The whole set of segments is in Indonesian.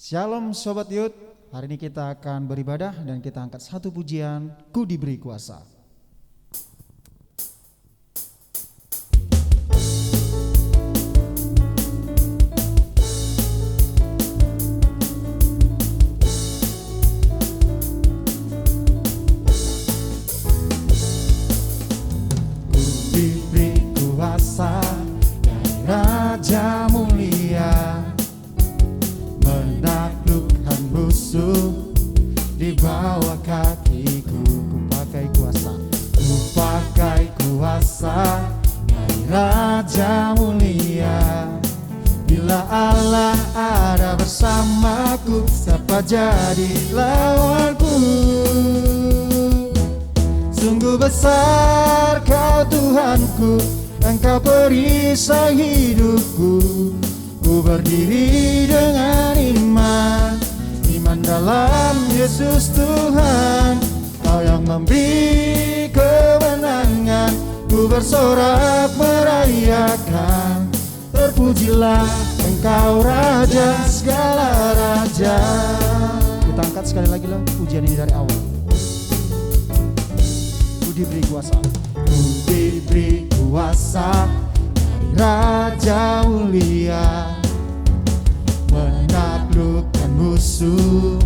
Shalom Sobat Yud, hari ini kita akan beribadah dan kita angkat satu pujian, Ku Diberi Kuasa. Ku diberi kuasa dari Raja Mulia, menaklukkan musuh di bawah kakiku. Ku pakai kuasa, ku pakai kuasa dari Raja Mulia. Bila Allah ada bersamaku, siapa jadi lawanku? Sungguh besar Kau Tuhanku, Engkau perisai hidupku. Ku berdiri dengan iman dalam Yesus Tuhan. Kau yang memberi kemenangan, ku bersorak merayakan. Terpujilah Engkau Raja segala raja. Kita angkat sekali lagi lah pujian ini dari awal. Ku diberi kuasa, ku diberi kuasa dari Raja Mulia, menaklukkan musuh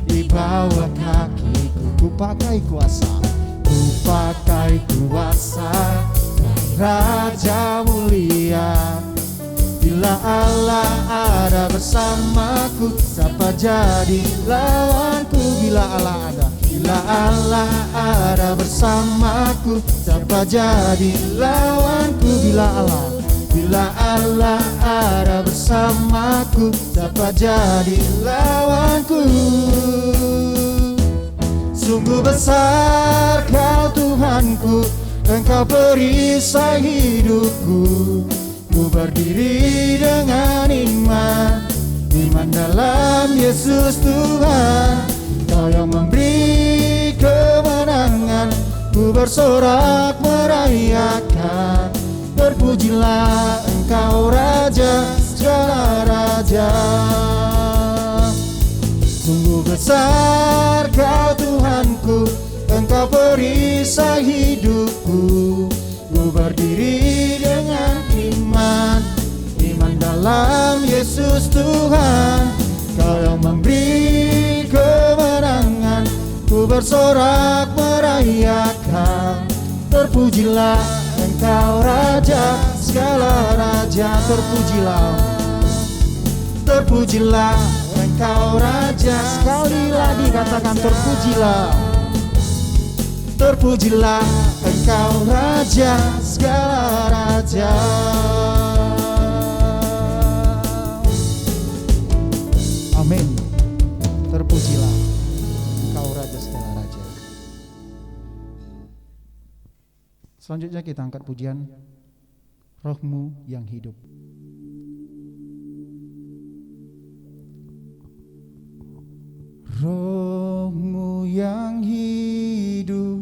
di bawah kakiku. Ku pakai kuasa, ku pakai kuasa dari Raja Mulia. Bila Allah ada bersamaku, siapa jadi lawanku? Bila Allah ada bersamaku, siapa jadi lawanku? Bila Allah ada bersamaku, siapa jadi lawanku? Sungguh besar Kau Tuhanku, Engkau perisai hidupku. Ku berdiri dengan iman dalam Yesus Tuhan. Kau yang memberi kemenangan, ku bersorak merayakan. Terpujilah Engkau Raja segala raja. Sungguh besar Kau Tuhanku, Engkau perisai hidupku. Ku berdiri dengan iman dalam Yesus Tuhan. Kau yang memberi kemenangan, ku bersorak merayakan. Terpujilah Engkau Raja segala raja. Terpujilah Engkau Raja. Sekali lagi katakan terpujilah. Terpujilah Engkau Raja segala raja. Amin. Terpujilah Engkau Raja segala raja. Selanjutnya kita angkat pujian Roh-Mu yang hidup. Roh-Mu yang hidup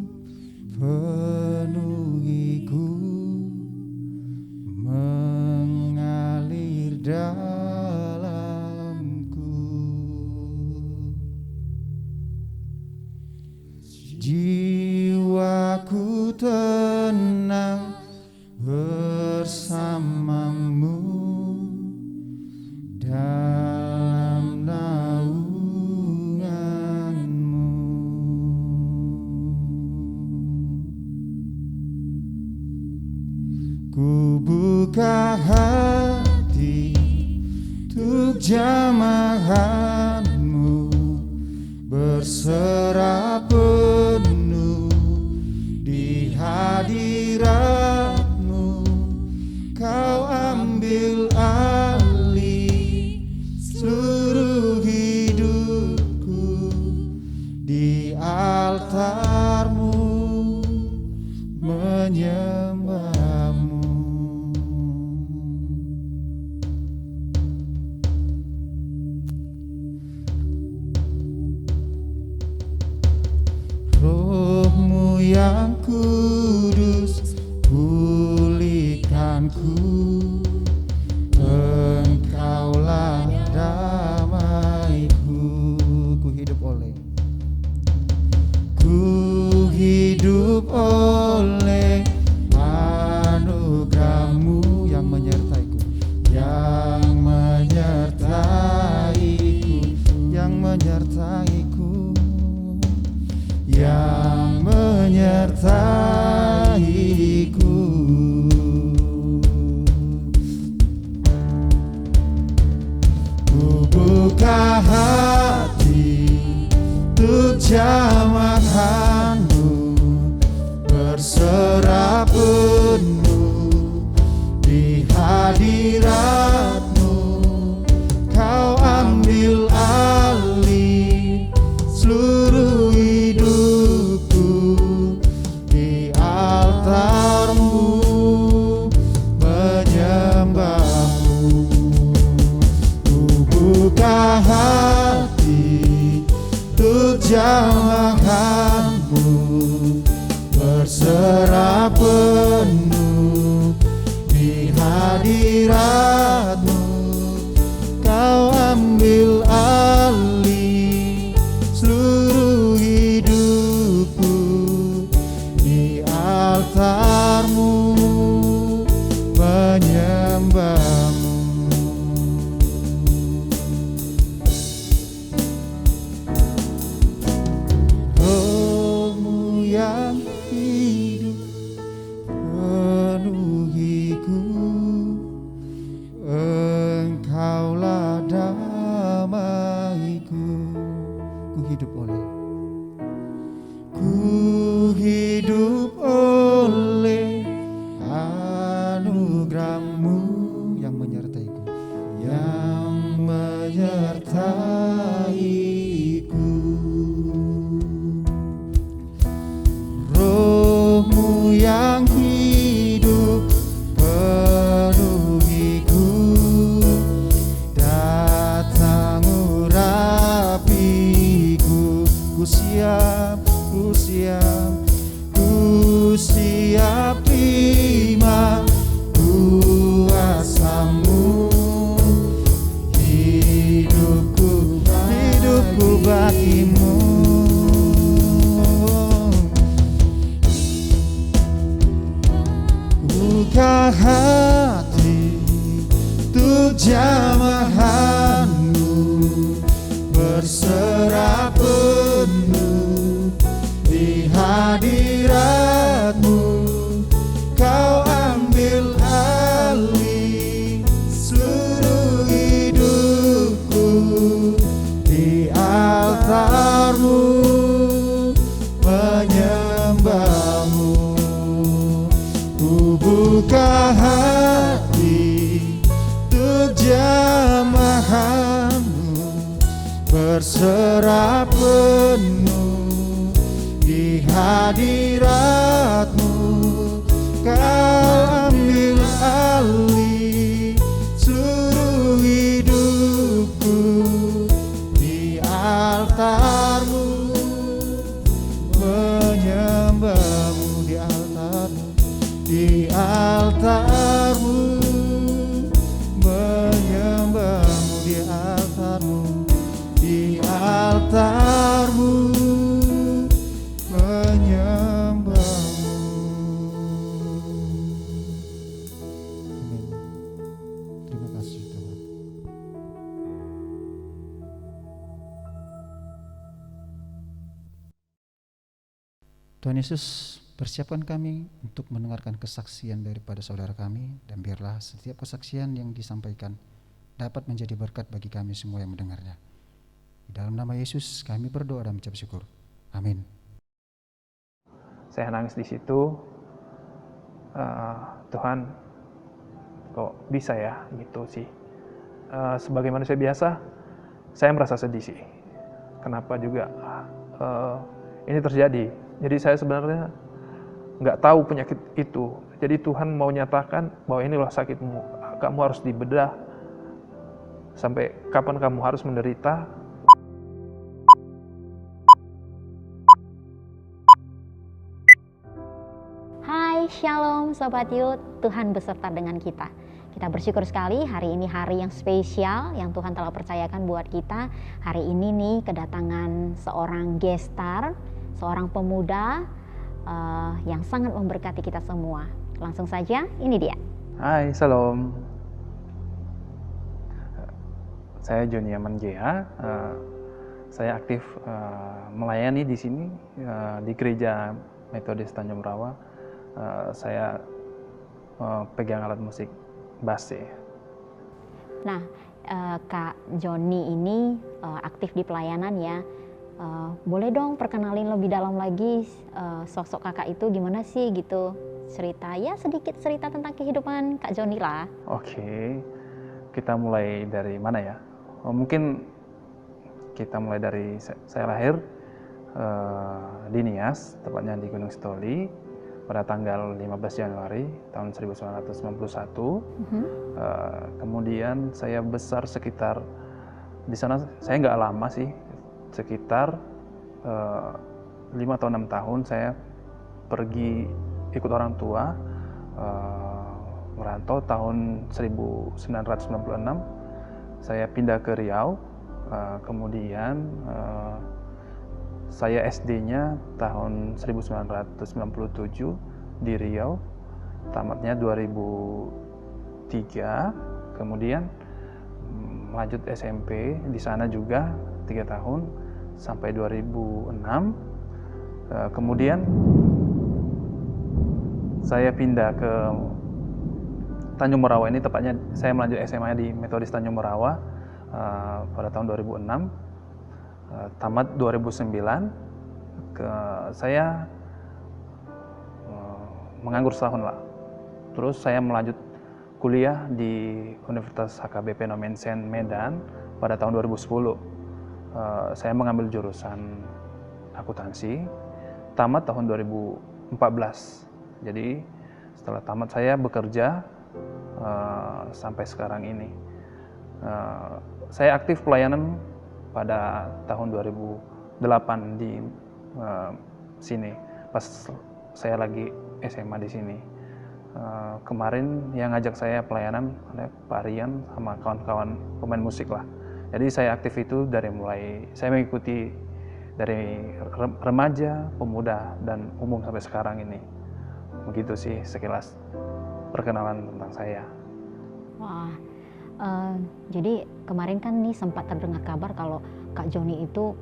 penuhiku, mengalir dalamku. Jiwaku tenang bersamamu dalam naunganmu. Ku buka hati untuk jamahanmu, berserah penuh di hadiratmu. Kau ambil alih seluruh hidupku, di altarmu menyembahmu. buka hati untuk jamahanmu, berserah penuh di hadiratmu. Kau ambil alih seluruh hidupku di altarmu, menyembahmu. Ku buka hati untuk jamahanmu, berserah penuh di hadiratmu. Kau ambil alih seluruh hidupku di altarmu, menyembahmu. Rohmu yang hidup penuhiku, Engkaulah damaiku. Ku hidup oleh, ku hidup oleh anugerah-Mu yang menyertaiku, yang menyertaiku. Rohmu yang hidup penuhiku, datang urapiku. Ku siap, ku siap, ku siap terima kuasa-Mu. Hidupku, hidupku bagi-Mu. Buka hati untuk jamahanmu, berserah penuh di hadiratmu. Kau ambil alih seluruh hidupku di altarmu, menyembahmu. Ku buka hati untuk jamahanmu, berserah penuh di hadiratmu. Kau ambil alih seluruh hidupku di altarmu, menyembahmu di altarmu, di altarmu, menyembahmu di altarmu, di altarmu, menyembahmu. Amin. Terima kasih Tuhan. Tuhan Yesus, persiapkan kami untuk mendengarkan kesaksian daripada saudara kami, dan biarlah setiap kesaksian yang disampaikan dapat menjadi berkat bagi kami semua yang mendengarnya. Di dalam nama Yesus kami berdoa dan mengucap syukur. Amin. Saya nangis di situ, Tuhan kok bisa ya gitu sih. Sebagai manusia biasa, saya merasa sedih sih. Kenapa juga ini terjadi? Jadi saya sebenarnya nggak tahu penyakit itu. Jadi Tuhan mau nyatakan bahwa inilah sakitmu, kamu harus dibedah. Sampai kapan kamu harus menderita? Hai, Shalom Sobat Yud, Tuhan beserta dengan kita. Kita bersyukur sekali hari ini hari yang spesial yang Tuhan telah percayakan buat kita. Hari ini nih kedatangan seorang guest star, seorang pemuda yang sangat memberkati kita semua. Langsung saja, ini dia. Hai, Shalom. Saya Joni Amanjea. Saya aktif melayani di sini di Gereja Metodis Tanjung Rawa. Saya pegang alat musik bass. Nah, Kak Joni ini aktif di pelayanan ya. Boleh dong perkenalin lebih dalam lagi sosok kakak itu gimana sih gitu, cerita ya sedikit cerita tentang kehidupan Kak Joni lah. Oke, kita mulai dari mana ya? Mungkin kita mulai dari saya lahir di Nias, tepatnya di Gunung Sitoli pada tanggal 15 Januari tahun 1991. Kemudian saya besar sekitar di sana, saya nggak lama sih, sekitar 5 atau 6 tahun saya pergi ikut orang tua merantau. Tahun 1996 saya pindah ke Riau, kemudian saya SD-nya tahun 1997 di Riau, tamatnya 2003, kemudian lanjut SMP di sana juga 3 tahun sampai 2006. Kemudian saya pindah ke Tanjung Merawa, ini tepatnya saya melanjut SMA di Metodis Tanjung Merawa pada tahun 2006. Tamat 2009, saya menganggur setahun lah. Terus saya melanjut kuliah di Universitas HKBP Nomensen Medan pada tahun 2010. Saya mengambil jurusan akuntansi, tamat tahun 2014. Jadi setelah tamat saya bekerja sampai sekarang ini. Saya aktif pelayanan pada tahun 2008 di sini, pas saya lagi SMA di sini. Kemarin yang ngajak saya pelayanan ada Pak Rian sama kawan-kawan pemain musik lah. Jadi saya aktif itu dari mulai saya mengikuti dari remaja, pemuda, dan umum sampai sekarang ini. Begitu sih sekilas perkenalan tentang saya. Wah, jadi kemarin kan nih sempat terdengar kabar kalau Kak Joni itu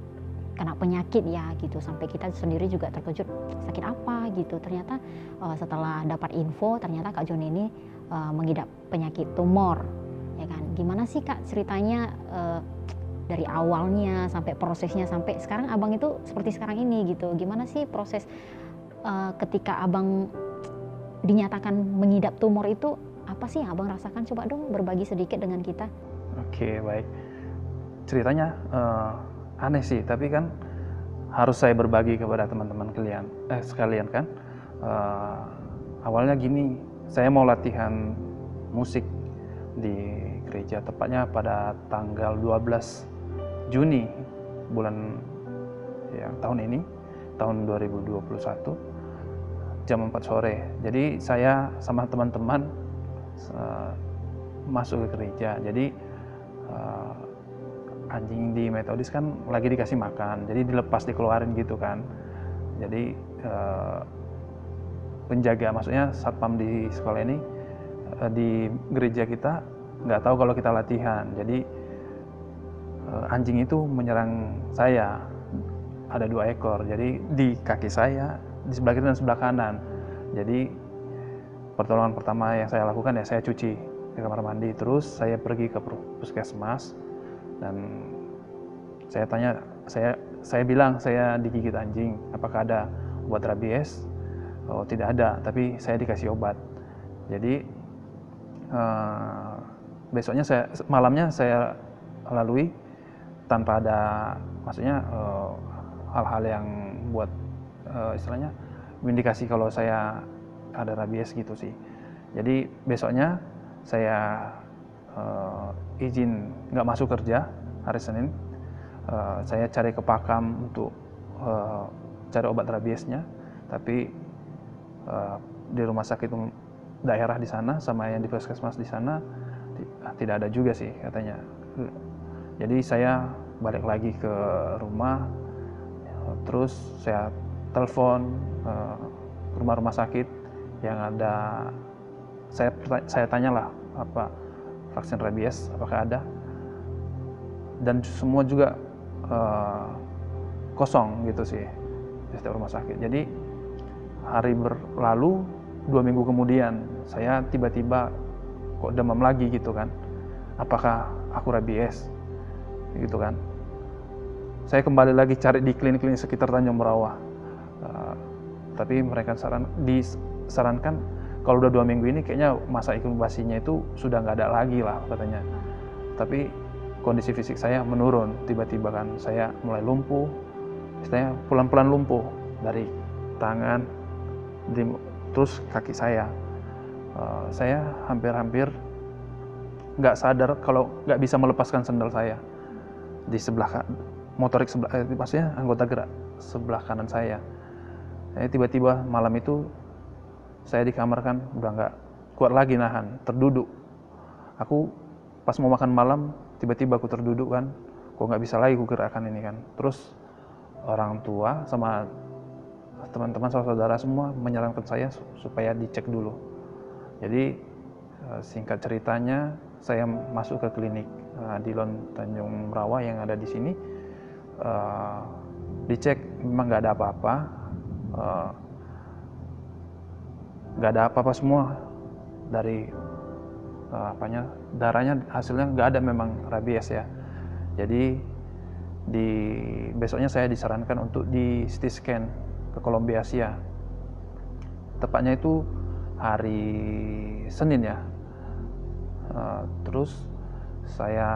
kena penyakit ya gitu, sampai kita sendiri juga terkejut sakit apa gitu. Ternyata setelah dapat info ternyata Kak Joni ini mengidap penyakit tumor, ya kan? Gimana sih Kak ceritanya dari awalnya sampai prosesnya sampai sekarang Abang itu seperti sekarang ini gitu? Gimana sih proses ketika Abang dinyatakan mengidap tumor itu? Apa sih yang Abang rasakan? Coba dong berbagi sedikit dengan kita. Oke, baik. Ceritanya aneh sih, tapi kan harus saya berbagi kepada teman-teman sekalian kan. Awalnya gini, saya mau latihan musik di gereja, tepatnya pada tanggal 12 Juni bulan ya, tahun ini, tahun 2021, jam 4 sore. Jadi saya sama teman-teman masuk ke gereja. Jadi anjing di Metodis kan lagi dikasih makan, jadi dilepas dikeluarin gitu kan. Jadi penjaga, maksudnya satpam di sekolah ini, di gereja kita nggak tahu kalau kita latihan. Jadi anjing itu menyerang saya, ada 2 ekor. Jadi di kaki saya, di sebelah kiri dan sebelah kanan. Jadi pertolongan pertama yang saya lakukan ya saya cuci di kamar mandi, terus saya pergi ke puskesmas dan saya tanya, saya bilang saya digigit anjing, apakah ada obat rabies? Oh tidak ada, tapi saya dikasih obat. Jadi besoknya malamnya saya lalui tanpa ada, maksudnya hal-hal yang buat istilahnya indikasi kalau saya ada rabies gitu sih. Jadi besoknya saya izin nggak masuk kerja hari Senin. Saya cari ke Pakam untuk cari obat rabiesnya, tapi di rumah sakit daerah di sana sama yang di puskesmas di sana tidak ada juga sih katanya. Jadi saya balik lagi ke rumah, terus saya telepon rumah-rumah sakit yang ada. Saya tanyalah apa vaksin rabies apakah ada, dan semua juga kosong gitu sih di setiap rumah sakit. Jadi hari berlalu, 2 minggu kemudian saya tiba-tiba kok demam lagi gitu kan. apakah aku rabies gitu kan. Saya kembali lagi cari di klinik-klinik sekitar Tanjung Morawa, tapi mereka disarankan kalau udah 2 minggu ini kayaknya masa inkubasinya itu sudah nggak ada lagi lah katanya. Tapi kondisi fisik saya menurun tiba-tiba kan, saya mulai lumpuh, istilahnya pelan-pelan lumpuh dari tangan, terus kaki saya. Saya hampir-hampir nggak sadar kalau nggak bisa melepaskan sendal saya di sebelah motorik sebelah, maksudnya anggota gerak sebelah kanan saya. Tiba-tiba malam itu saya di kamar kan udah nggak kuat lagi nahan, terduduk. Aku pas mau makan malam tiba-tiba aku terduduk kan, kok nggak bisa lagi aku gerakkan ini kan. Terus orang tua sama teman-teman saudara semua menyarankan saya supaya dicek dulu. Jadi singkat ceritanya saya masuk ke klinik Dilon Tanjung Rawa yang ada di sini. Dicek memang nggak ada apa-apa, nggak ada apa-apa semua dari darahnya hasilnya nggak ada memang rabies ya. Jadi besoknya saya disarankan untuk di CT scan ke Kolombiasia. Tepatnya itu hari Senin ya. Terus saya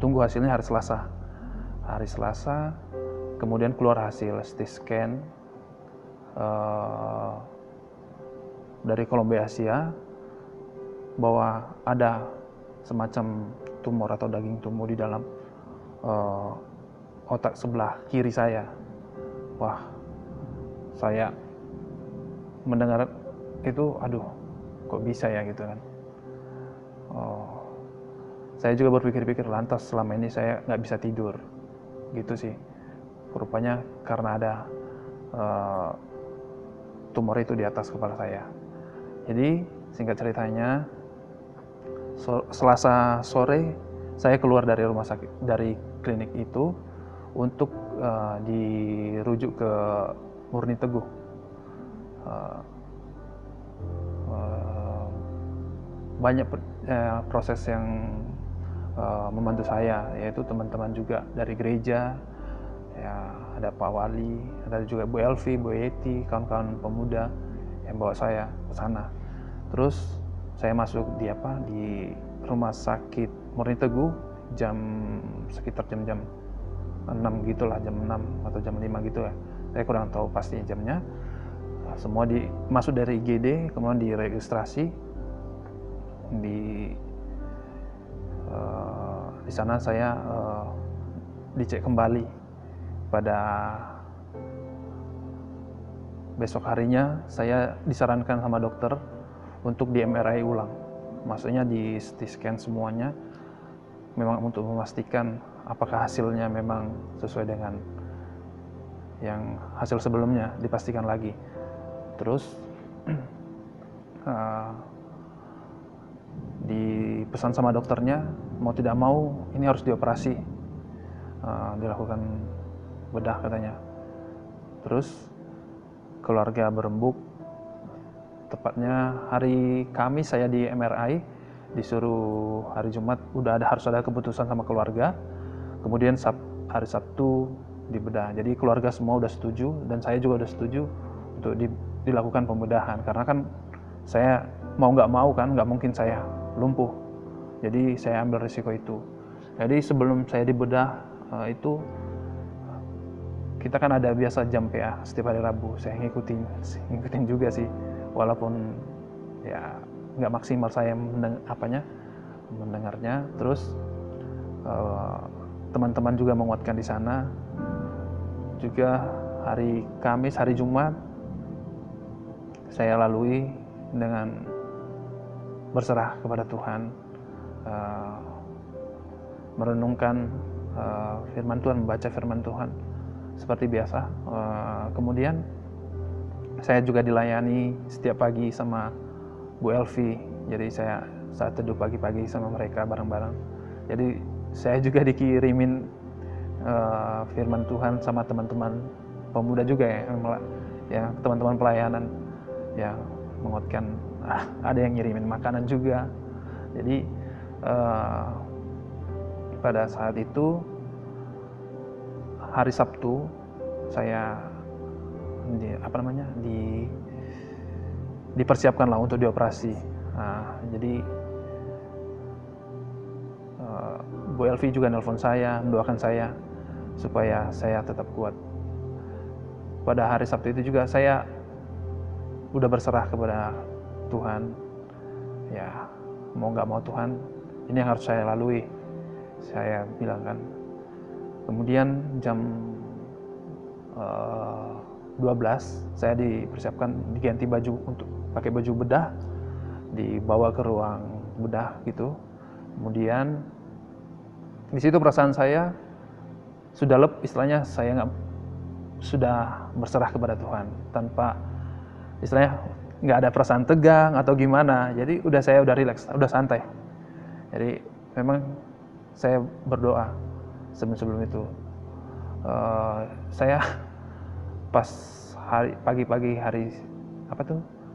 tunggu hasilnya hari Selasa. Hari Selasa kemudian keluar hasil CT scan dari Kolombiasia bahwa ada semacam tumor atau daging tumbuh di dalam otak sebelah kiri saya. Wah, saya mendengar itu, aduh, kok bisa ya gitu kan. Saya juga berpikir-pikir, lantas selama ini saya nggak bisa tidur, gitu sih. Rupanya karena ada tumor itu di atas kepala saya. Jadi singkat ceritanya, Selasa sore saya keluar dari rumah sakit, dari klinik itu untuk dirujuk ke Murni Teguh. Banyak proses yang membantu saya, yaitu teman-teman juga dari gereja, ya ada Pak Wali, ada juga Bu Elvi, Bu Yeti, kawan-kawan pemuda yang bawa saya ke sana. Terus saya masuk di rumah sakit Murni Teguh sekitar jam 6 gitulah, jam 6 atau jam 5 gitu ya. Saya kurang tahu pasti jamnya. Semua masuk dari IGD, kemudian diregistrasi. Di sana saya dicek kembali pada besok harinya. Saya disarankan sama dokter untuk di MRI ulang, maksudnya di CT scan semuanya, memang untuk memastikan apakah hasilnya memang sesuai dengan yang hasil sebelumnya, dipastikan lagi. Terus dipesan sama dokternya, mau tidak mau ini harus dioperasi, dilakukan bedah katanya. Terus keluarga berembuk. Tepatnya hari Kamis saya di MRI, disuruh hari Jumat harus ada keputusan sama keluarga. Kemudian hari Sabtu dibedah. Jadi keluarga semua udah setuju dan saya juga udah setuju untuk dilakukan pembedahan, karena kan saya mau nggak mau kan nggak mungkin saya lumpuh. Jadi saya ambil risiko itu. Jadi sebelum saya dibedah itu kita kan ada biasa jam PA setiap hari Rabu. Saya ngikutin juga sih, walaupun ya nggak maksimal saya mendengarnya. Terus teman-teman juga menguatkan di sana. Juga hari Kamis, hari Jumat saya lalui dengan berserah kepada Tuhan, merenungkan firman Tuhan, membaca firman Tuhan seperti biasa. Kemudian saya juga dilayani setiap pagi sama Bu Elvi. Jadi saya saat teduh pagi-pagi sama mereka bareng-bareng. Jadi saya juga dikirimin firman Tuhan sama teman-teman pemuda juga ya teman-teman pelayanan yang menguatkan. Ada yang ngirimin makanan juga. Jadi pada saat itu hari Sabtu saya dipersiapkan lah untuk dioperasi. Nah, jadi Bu Elvi juga nelpon saya, mendoakan saya supaya saya tetap kuat. Pada hari Sabtu itu juga saya udah berserah kepada Tuhan. Ya, mau nggak mau Tuhan, ini yang harus saya lalui. Saya bilang kan. Kemudian jam 12 saya dipersiapkan, diganti baju untuk pakai baju bedah, dibawa ke ruang bedah gitu. Kemudian di situ perasaan saya sudah istilahnya saya sudah berserah kepada Tuhan tanpa istilahnya nggak ada perasaan tegang atau gimana. Jadi saya udah rileks, udah santai. Jadi memang saya berdoa sebelum itu. Saya pas pagi-pagi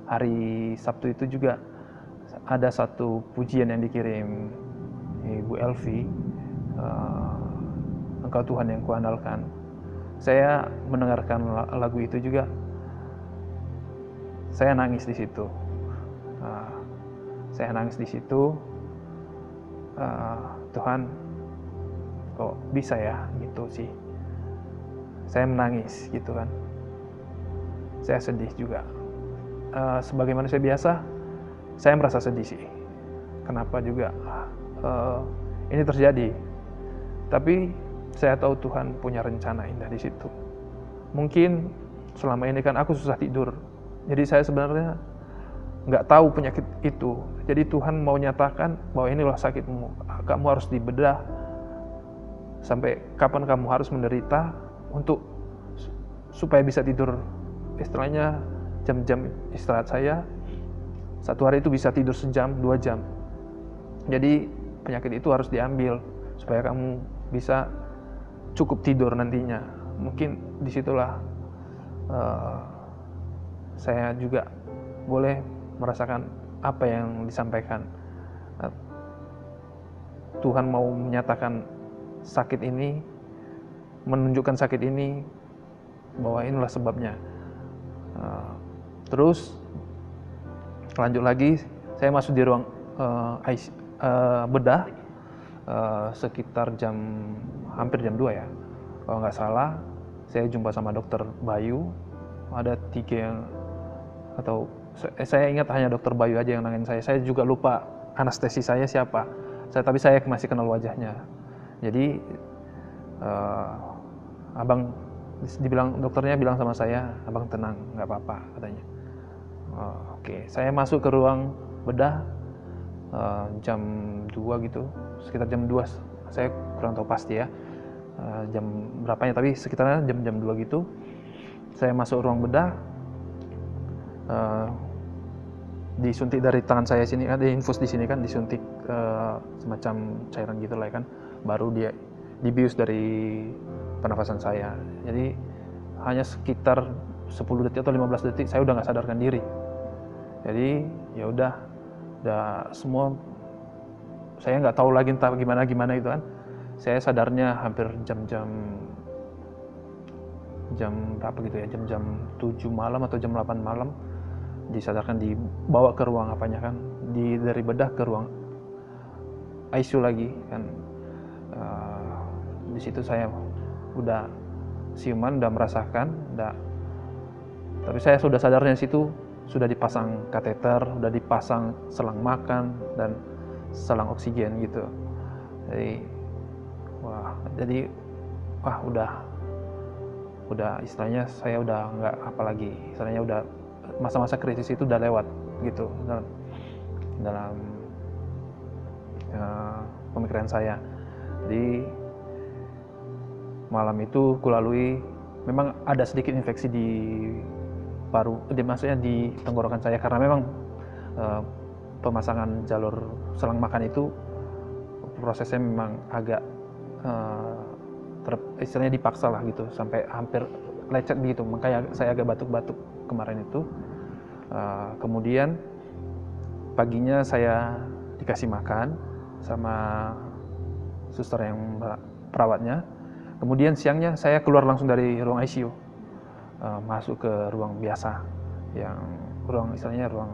hari Sabtu itu juga ada satu pujian yang dikirim Ibu Elvi, Engkau Tuhan yang kuandalkan. Saya mendengarkan lagu itu juga, saya nangis di situ. Tuhan, kok bisa ya gitu sih. Saya menangis gitu kan. Saya sedih juga. Sebagai manusia biasa, saya merasa sedih sih. Kenapa juga ini terjadi? Tapi saya tahu Tuhan punya rencana indah di situ. Mungkin selama ini kan aku susah tidur. Jadi saya sebenarnya nggak tahu penyakit itu. Jadi Tuhan mau nyatakan bahwa ini loh sakitmu. Kamu harus dibedah. Sampai kapan kamu harus menderita untuk supaya bisa tidur. Istilahnya jam-jam istirahat saya satu hari itu bisa tidur sejam, 2 jam. Jadi penyakit itu harus diambil supaya kamu bisa cukup tidur nantinya. Mungkin disitulah saya juga boleh merasakan apa yang disampaikan. Tuhan mau menyatakan sakit ini, menunjukkan sakit ini bahwa inilah sebabnya. Terus lanjut lagi, saya masuk di ruang bedah sekitar hampir jam 2 ya. Kalau nggak salah, saya jumpa sama dokter Bayu. Ada 3 yang, atau saya ingat hanya dokter Bayu aja yang nangin saya. Saya juga lupa anestesi saya siapa. Tapi saya masih kenal wajahnya. Jadi dokternya bilang sama saya, abang tenang, nggak apa-apa katanya. Oke, saya masuk ke ruang bedah jam 2 gitu, sekitar jam 2, saya kurang tahu pasti ya jam berapanya, tapi sekitarnya jam 2 gitu. Saya masuk ruang bedah, disuntik dari tangan saya sini, ada infus di sini kan, disuntik semacam cairan gitu lah kan, baru dia dibius dari pernafasan saya. Jadi hanya sekitar 10 detik atau 15 detik saya udah nggak sadarkan diri. Jadi ya udah semua, saya nggak tahu lagi entah gimana itu kan. Saya sadarnya hampir jam berapa gitu ya, jam 7 malam atau jam 8 malam, disadarkan, dibawa ke ruang apanya kan, dari bedah ke ruang ICU lagi kan. Di situ saya udah siuman, udah merasakan, tapi saya sudah sadarnya di situ sudah dipasang kateter, sudah dipasang selang makan dan selang oksigen gitu. Jadi udah istilahnya saya udah nggak apa lagi, istilahnya udah masa-masa krisis itu udah lewat gitu dalam pemikiran saya. Jadi malam itu kulalui, memang ada sedikit infeksi di paru, maksudnya di tenggorokan saya, karena memang pemasangan jalur selang makan itu prosesnya memang agak istilahnya dipaksa lah gitu, sampai hampir lecet begitu, makanya saya agak batuk-batuk kemarin itu. Kemudian paginya saya dikasih makan sama suster yang perawatnya. Kemudian siangnya saya keluar langsung dari ruang ICU, masuk ke ruang biasa, yang istilahnya ruang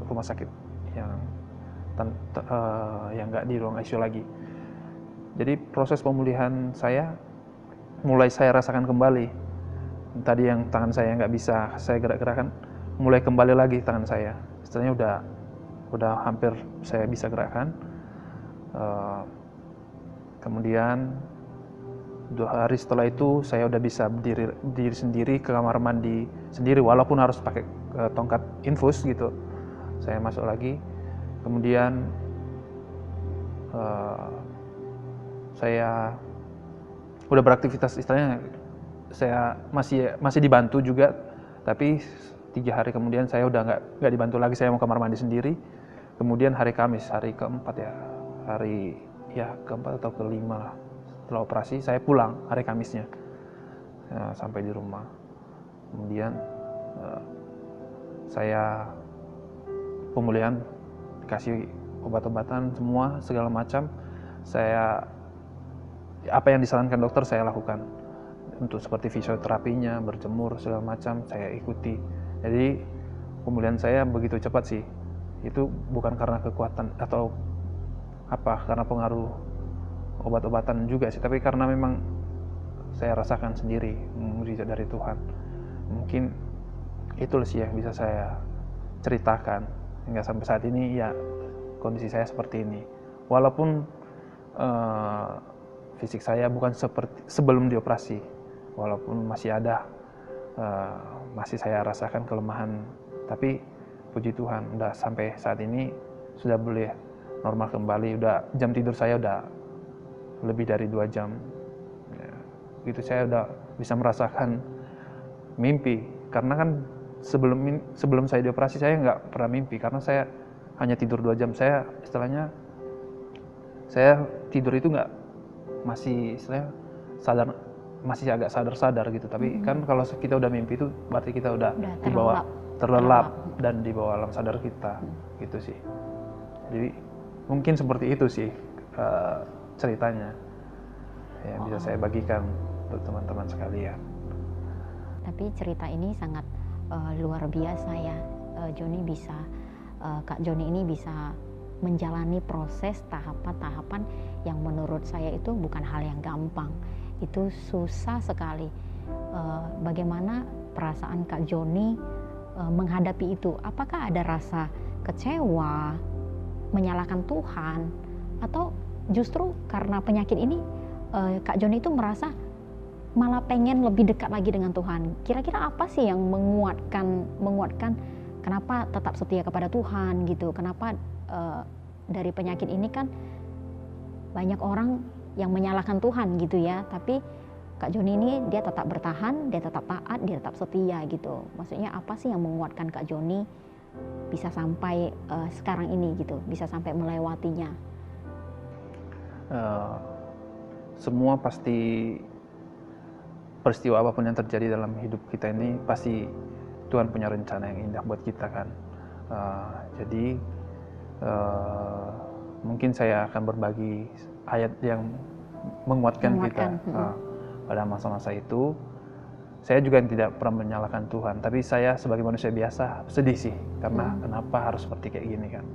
rumah sakit yang nggak di ruang ICU lagi. Jadi proses pemulihan saya mulai saya rasakan kembali. Tadi yang tangan saya nggak bisa saya gerak-gerakan, mulai kembali lagi tangan saya. Istilahnya udah hampir saya bisa gerakan. Kemudian 2 hari setelah itu saya udah bisa berdiri sendiri ke kamar mandi sendiri, walaupun harus pakai tongkat infus gitu. Saya masuk lagi, kemudian saya udah beraktivitas, istilahnya saya masih dibantu juga, tapi 3 hari kemudian saya udah nggak dibantu lagi, saya mau kamar mandi sendiri. Kemudian hari Kamis, hari keempat keempat atau kelima lah setelah operasi, saya pulang hari Kamisnya, sampai di rumah. Kemudian saya pemulihan, dikasih obat-obatan semua segala macam. Apa yang disarankan dokter saya lakukan, untuk seperti fisioterapinya, berjemur segala macam saya ikuti. Jadi pemulihan saya begitu cepat sih. Itu bukan karena kekuatan atau karena pengaruh obat-obatan juga sih, tapi karena memang saya rasakan sendiri mujizat dari Tuhan. Mungkin itu sih yang bisa saya ceritakan hingga sampai saat ini. Ya, kondisi saya seperti ini, walaupun fisik saya bukan seperti sebelum dioperasi, walaupun masih ada masih saya rasakan kelemahan, tapi puji Tuhan udah sampai saat ini sudah boleh normal kembali. Udah jam tidur saya udah lebih dari 2 jam ya, gitu. Saya udah bisa merasakan mimpi, karena kan sebelum saya dioperasi saya nggak pernah mimpi, karena saya hanya tidur 2 jam. Saya istilahnya saya tidur itu nggak, masih istilahnya sadar, masih agak sadar gitu. Tapi kan kalau kita udah mimpi itu berarti kita udah terlelap dan di bawah alam sadar kita, gitu sih. Jadi mungkin seperti itu sih ceritanya yang bisa saya bagikan untuk teman-teman sekalian. Tapi cerita ini sangat luar biasa ya, Kak Joni ini bisa menjalani proses tahapan-tahapan yang menurut saya itu bukan hal yang gampang. Itu susah sekali. Bagaimana perasaan Kak Joni menghadapi itu? Apakah ada rasa kecewa, menyalahkan Tuhan, atau justru karena penyakit ini Kak Joni itu merasa malah pengen lebih dekat lagi dengan Tuhan? Kira-kira apa sih yang menguatkan kenapa tetap setia kepada Tuhan gitu? Kenapa dari penyakit ini kan banyak orang yang menyalahkan Tuhan gitu ya, tapi Kak Joni ini dia tetap bertahan, dia tetap taat, dia tetap setia gitu. Maksudnya apa sih yang menguatkan Kak Joni bisa sampai sekarang ini gitu, bisa sampai melewatinya? Semua pasti, peristiwa apapun yang terjadi dalam hidup kita ini pasti Tuhan punya rencana yang indah buat kita kan. Jadi mungkin saya akan berbagi ayat yang menguatkan kita pada masa-masa itu. Saya juga tidak pernah menyalahkan Tuhan, tapi saya sebagai manusia biasa sedih sih, karena kenapa harus seperti kayak gini kan.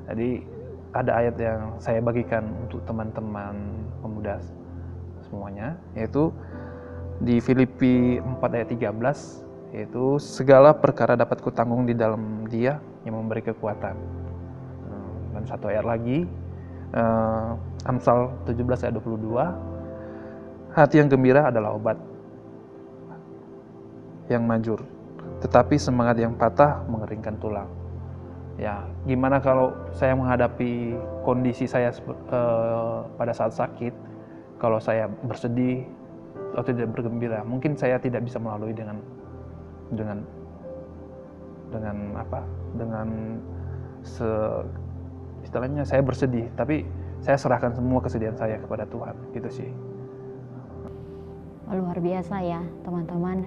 Jadi ada ayat yang saya bagikan untuk teman-teman pemuda semuanya, yaitu di Filipi 4 ayat 13, yaitu segala perkara dapat kutanggung di dalam Dia yang memberi kekuatan. Dan satu ayat lagi, Amsal 17 ayat 22, hati yang gembira adalah obat yang manjur, tetapi semangat yang patah mengeringkan tulang. Ya, gimana kalau saya menghadapi kondisi saya pada saat sakit, kalau saya bersedih atau tidak bergembira, mungkin saya tidak bisa melalui dengan istilahnya saya bersedih, tapi saya serahkan semua kesedihan saya kepada Tuhan, gitu sih. Luar biasa ya teman-teman,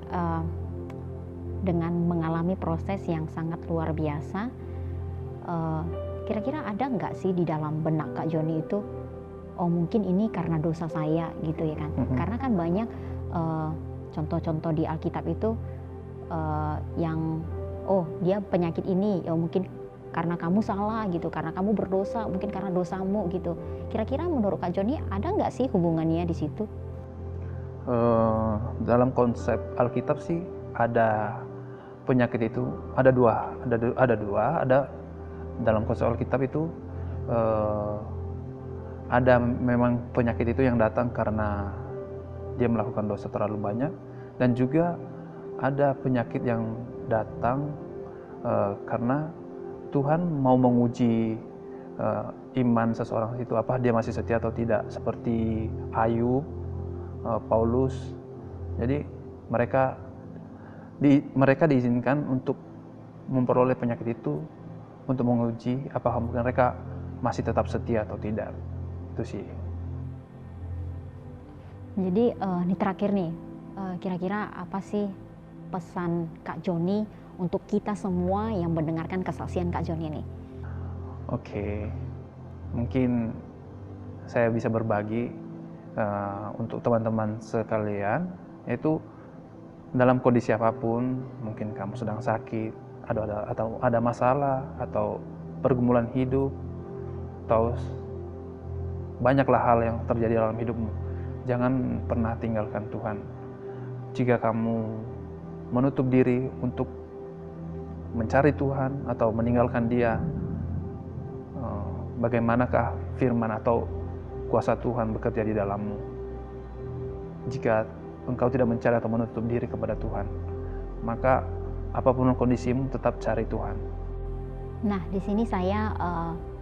dengan mengalami proses yang sangat luar biasa. Kira-kira ada nggak sih di dalam benak Kak Joni itu, oh mungkin ini karena dosa saya gitu ya kan. Karena kan banyak contoh-contoh di Alkitab itu yang oh dia penyakit ini, ya mungkin karena kamu salah gitu, karena kamu berdosa, mungkin karena dosamu gitu. Kira-kira menurut Kak Joni ada nggak sih hubungannya di situ? Dalam konsep Alkitab sih ada penyakit itu ada dua. Dalam konsep Alkitab itu ada memang penyakit itu yang datang karena dia melakukan dosa terlalu banyak, dan juga ada penyakit yang datang karena Tuhan mau menguji iman seseorang itu, apa dia masih setia atau tidak, seperti Ayub, Paulus. Jadi mereka diizinkan untuk memperoleh penyakit itu untuk menguji apakah mereka masih tetap setia atau tidak. Itu sih. Jadi ini terakhir nih, kira-kira apa sih pesan Kak Joni untuk kita semua yang mendengarkan kesaksian Kak Joni ini? Oke, mungkin saya bisa berbagi untuk teman-teman sekalian, yaitu dalam kondisi apapun, mungkin kamu sedang sakit, atau ada masalah, atau pergumulan hidup, atau banyaklah hal yang terjadi dalam hidupmu. Jangan pernah tinggalkan Tuhan. Jika kamu menutup diri untuk mencari Tuhan atau meninggalkan Dia, bagaimanakah firman atau kuasa Tuhan bekerja di dalammu jika engkau tidak mencari atau menutup diri kepada Tuhan? Maka apapun kondisimu, tetap cari Tuhan. Nah, di sini saya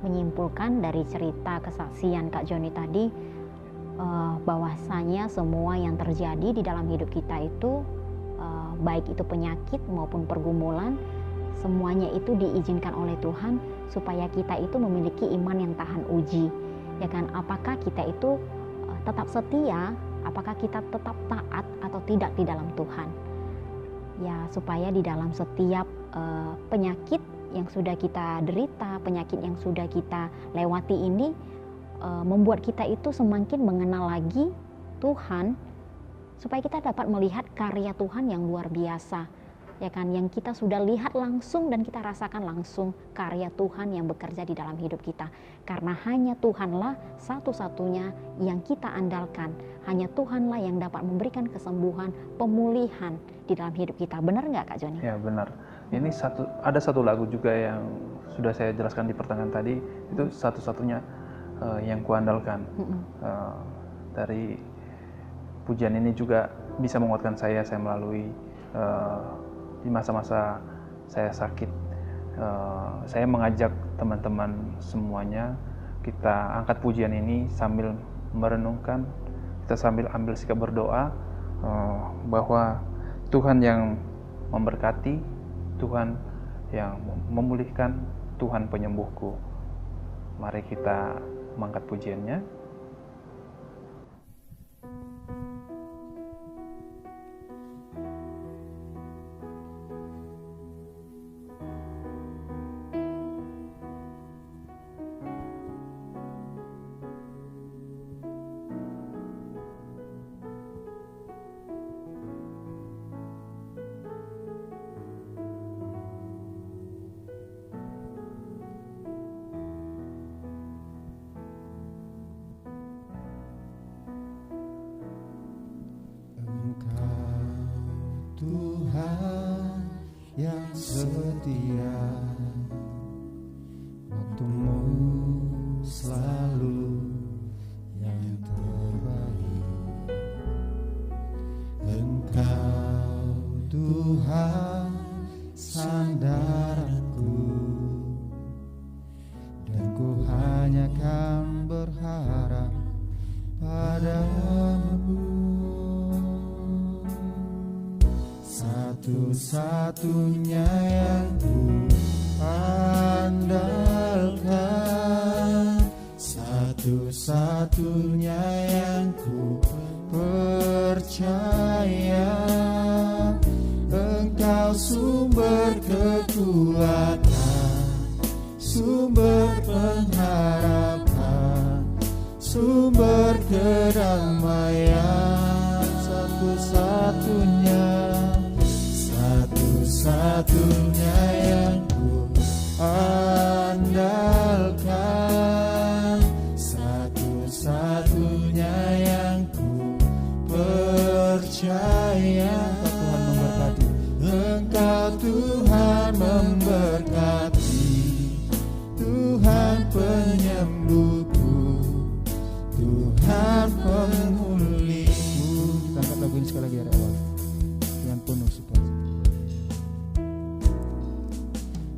menyimpulkan dari cerita kesaksian Kak Joni tadi, bahwasanya semua yang terjadi di dalam hidup kita itu, baik itu penyakit maupun pergumulan, semuanya itu diizinkan oleh Tuhan supaya kita itu memiliki iman yang tahan uji, ya kan? Apakah kita itu tetap setia, apakah kita tetap taat atau tidak di dalam Tuhan? Ya, supaya di dalam setiap penyakit yang sudah kita derita, penyakit yang sudah kita lewati ini, membuat kita itu semakin mengenal lagi Tuhan, supaya kita dapat melihat karya Tuhan yang luar biasa, ya kan, yang kita sudah lihat langsung dan kita rasakan langsung karya Tuhan yang bekerja di dalam hidup kita. Karena hanya Tuhanlah satu-satunya yang kita andalkan, hanya Tuhanlah yang dapat memberikan kesembuhan, pemulihan di dalam hidup kita. Benar nggak Kak Joni? Ya, benar. Ini ada satu lagu juga yang sudah saya jelaskan di pertengahan tadi, itu satu-satunya yang kuandalkan. Dari pujian ini juga bisa menguatkan saya melalui di masa-masa saya sakit. Saya mengajak teman-teman semuanya, kita angkat pujian ini sambil merenungkan, kita sambil ambil sikap berdoa bahwa Tuhan yang memberkati, Tuhan yang memulihkan, Tuhan penyembuhku. Mari kita mengangkat pujiannya. Tuhan yang setia, waktumu selalu yang terbaik. Engkau Tuhan sandaranku, dan ku hanya kan berharap padamu. Satu-satunya yang ku andalkan, satu-satunya yang ku percaya. Engkau sumber kekuatan, sumber pengharapan, sumber kedamaian, satu-satunya yang ku andalkan, satu-satunya yang ku percaya. Engkau Tuhan memberkati, Tuhan penyembuhku, Tuhan pemulihku. Kita angkat lagu ini sekali lagi dari awal dengan penuh sukacita.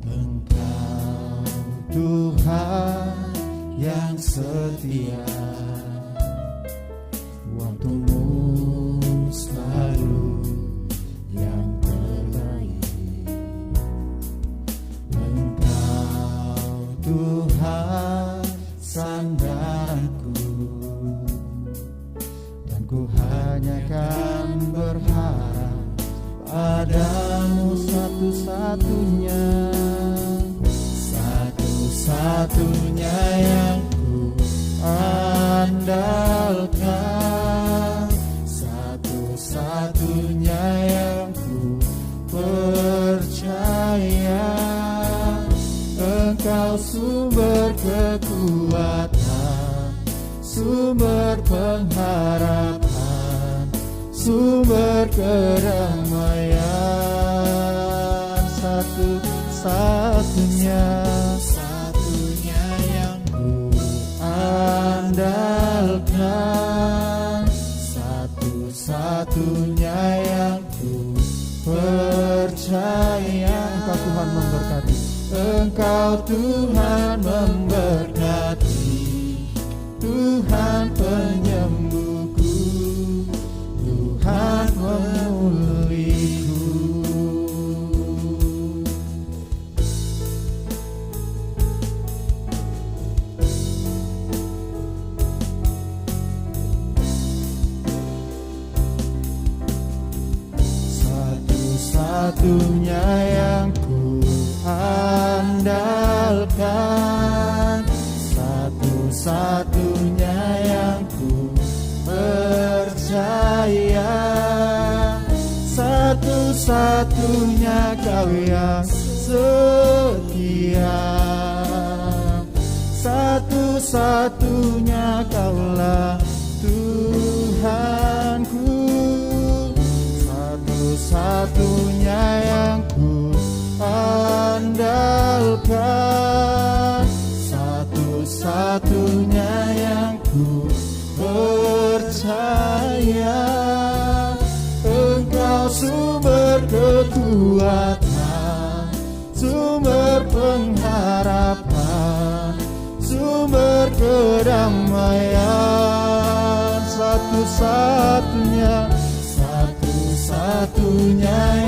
Engkau Tuhan yang setia, waktumu selalu yang terbaik. Engkau Tuhan sandaranku, dan ku hanya kan berharap padamu, satu-satunya yang ku andalkan, satu-satunya yang ku percaya. Engkau sumber kekuatan, sumber pengharapan, sumber kedamaian, satu-satunya yang ku andalkan, satu-satunya yang ku percaya. Engkau Tuhan memberkati, Engkau Tuhan memberkati, Tuhan penyembuhku, Tuhan pemulihku. Satu-satunya yang ku andalkan, satu-satunya yang ku percaya, satu-satunya Kau yang setia, satu-satunya Kaulah Tuhanku, satu-satunya yang ku andalkan, satu-satunya yang ku percaya. Engkau sumber kekuatan, sumber pengharapan, sumber kedamaian, satu-satunya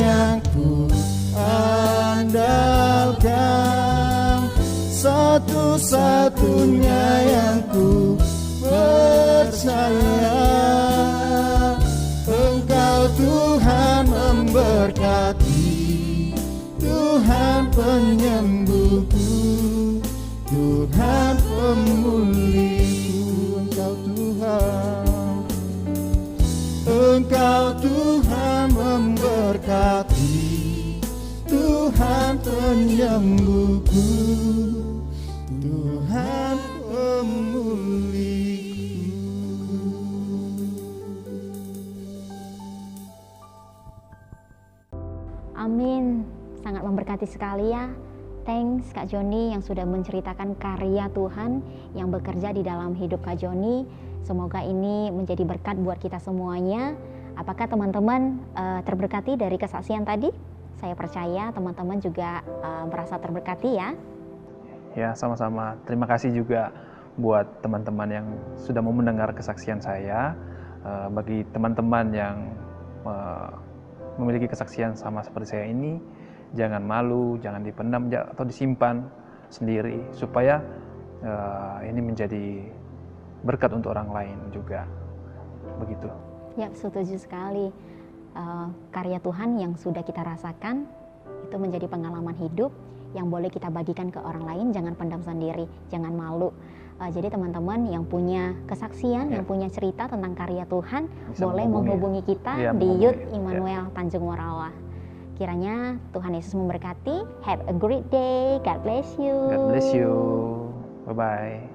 yang ku andalkan, satu-satunya yang ku percaya. Engkau Tuhan memberkati, Tuhan penyembuhku, Tuhan pemulihku. Engkau Tuhan memberkati, Tuhan penyembuhku, Tuhan pemulihku. Amin. Sangat memberkati sekali ya. Thanks Kak Joni yang sudah menceritakan karya Tuhan yang bekerja di dalam hidup Kak Joni. Semoga ini menjadi berkat buat kita semuanya. Apakah teman-teman terberkati dari kesaksian tadi? Saya percaya teman-teman juga merasa terberkati ya. Ya, sama-sama. Terima kasih juga buat teman-teman yang sudah mau mendengar kesaksian saya. Bagi teman-teman yang memiliki kesaksian sama seperti saya ini, jangan malu, jangan dipendam atau disimpan sendiri, supaya ini menjadi berkat untuk orang lain juga. Begitu. Ya, setuju sekali. Karya Tuhan yang sudah kita rasakan itu menjadi pengalaman hidup yang boleh kita bagikan ke orang lain. Jangan pendam sendiri, jangan malu. Jadi teman-teman yang punya kesaksian, Ya. yang punya cerita tentang karya Tuhan, Bisa boleh menghubungi kita Ya, di menghubungi. Youth Immanuel Tanjung Morawa. Kiranya Tuhan Yesus memberkati. Have a great day. God bless you. God bless you. Bye-bye.